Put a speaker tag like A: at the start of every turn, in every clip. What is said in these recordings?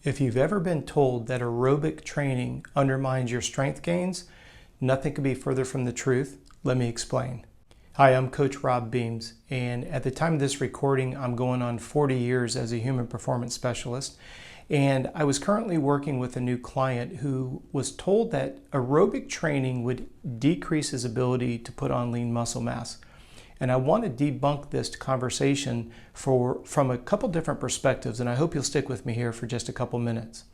A: If you've ever been told that aerobic training undermines your strength gains, nothing could be further from the truth. Let me explain. Hi, I'm Coach Robb Beams, and at the time of this recording, I'm going on 40 years as a human performance specialist. And I was currently working with a new client who was told that aerobic training would decrease his ability to put on lean muscle mass. And I want to debunk this conversation from a couple different perspectives, and I hope you'll stick with me here for just a couple minutes.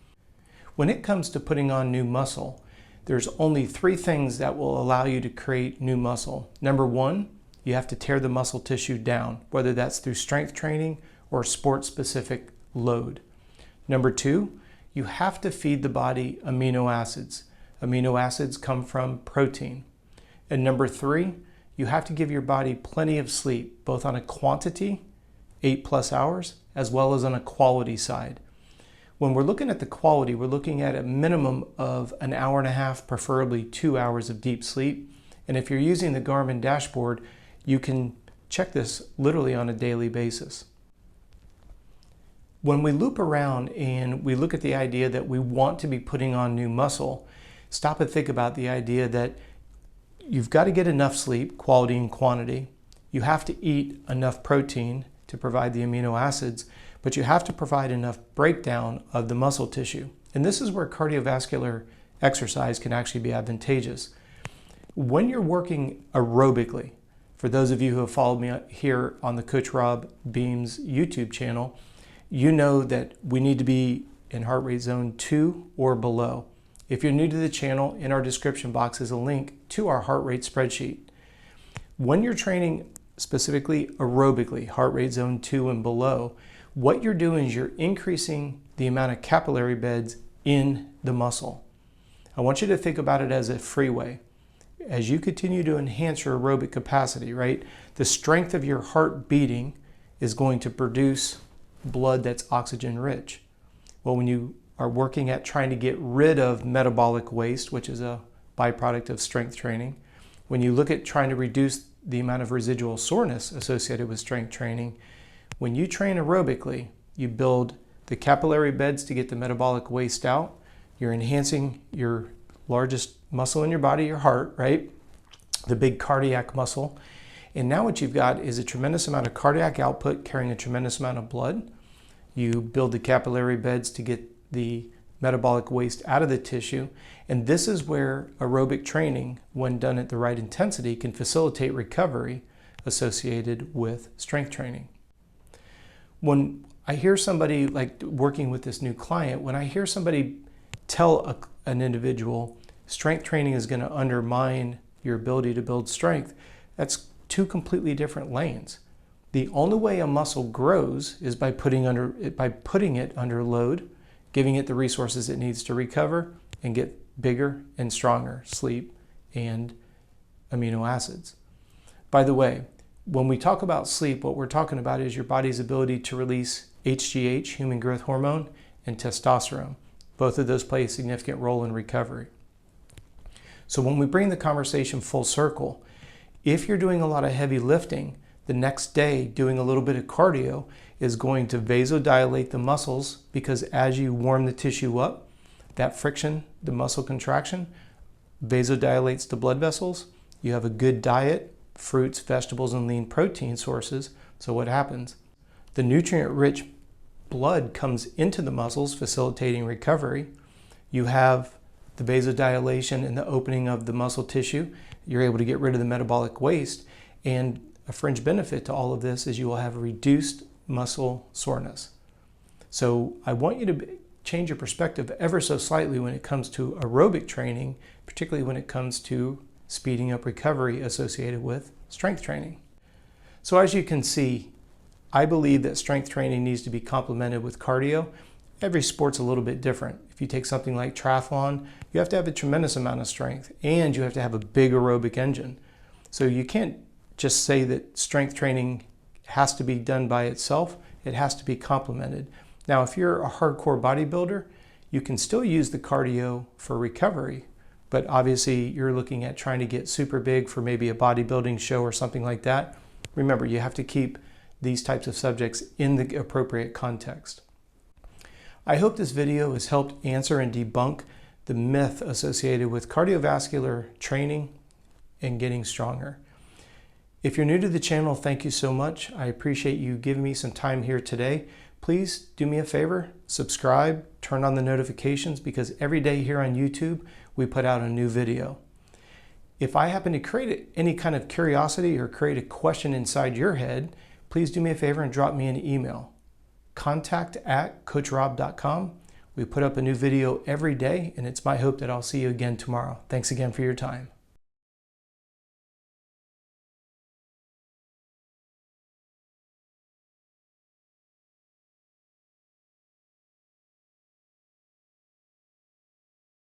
A: When it comes to putting on new muscle, there's only three things that will allow you to create new muscle. Number one, you have to tear the muscle tissue down, whether that's through strength training or sport-specific load. Number two, you have to feed the body amino acids. Amino acids come from protein. And number three, you have to give your body plenty of sleep, both on a quantity, 8+ hours, as well as on a quality side. When we're looking at the quality, we're looking at a minimum of an hour and a half, preferably 2 hours of deep sleep. And if you're using the Garmin dashboard, you can check this literally on a daily basis. When we loop around and we look at the idea that we want to be putting on new muscle, stop and think about the idea that you've got to get enough sleep, quality and quantity. You have to eat enough protein to provide the amino acids, but you have to provide enough breakdown of the muscle tissue. And this is where cardiovascular exercise can actually be advantageous. When you're working aerobically, for those of you who have followed me here on the Coach Robb Beams YouTube channel, you know that we need to be in heart rate zone 2 or below. If you're new to the channel, in our description box is a link to our heart rate spreadsheet. When you're training specifically aerobically, heart rate zone 2 and below, what you're doing is you're increasing the amount of capillary beds in the muscle. I want you to think about it as a freeway. As you continue to enhance your aerobic capacity, right, the strength of your heart beating is going to produce blood that's oxygen rich. Well, when you are working at trying to get rid of metabolic waste, which is a byproduct of strength training, when you look at trying to reduce the amount of residual soreness associated with strength training, when you train aerobically, you build the capillary beds to get the metabolic waste out. You're enhancing your largest muscle in your body, your heart, right? The big cardiac muscle. And now what you've got is a tremendous amount of cardiac output carrying a tremendous amount of blood. You build the capillary beds to get the metabolic waste out of the tissue. And this is where aerobic training, when done at the right intensity, can facilitate recovery associated with strength training. When I hear somebody, like working with this new client, when I hear somebody tell an individual strength training is going to undermine your ability to build strength, that's two completely different lanes. The only way a muscle grows is by putting it under load, giving it the resources it needs to recover and get bigger and stronger, sleep and amino acids. By the way, when we talk about sleep, what we're talking about is your body's ability to release HGH, human growth hormone, and testosterone. Both of those play a significant role in recovery. So when we bring the conversation full circle, if you're doing a lot of heavy lifting, the next day doing a little bit of cardio is going to vasodilate the muscles, because as you warm the tissue up, that friction, the muscle contraction, vasodilates the blood vessels. You have a good diet, fruits, vegetables, and lean protein sources. So what happens? The nutrient-rich blood comes into the muscles, facilitating recovery. You have the vasodilation and the opening of the muscle tissue. You're able to get rid of the metabolic waste. And a fringe benefit to all of this is you will have reduced muscle soreness. So I want you to change your perspective ever so slightly when it comes to aerobic training, particularly when it comes to speeding up recovery associated with strength training. So as you can see, I believe that strength training needs to be complemented with cardio. Every sport's a little bit different. If you take something like triathlon, you have to have a tremendous amount of strength and you have to have a big aerobic engine. So you can't just say that strength training has to be done by itself. It has to be complemented. Now, if you're a hardcore bodybuilder, you can still use the cardio for recovery, but obviously you're looking at trying to get super big for maybe a bodybuilding show or something like that. Remember, you have to keep these types of subjects in the appropriate context. I hope this video has helped answer and debunk the myth associated with cardiovascular training and getting stronger. If you're new to the channel, thank you so much. I appreciate you giving me some time here today. Please do me a favor, subscribe, turn on the notifications, because every day here on YouTube, we put out a new video. If I happen to create any kind of curiosity or create a question inside your head, please do me a favor and drop me an email. contact@coachrobb.com. We put up a new video every day, and it's my hope that I'll see you again tomorrow. Thanks again for your time.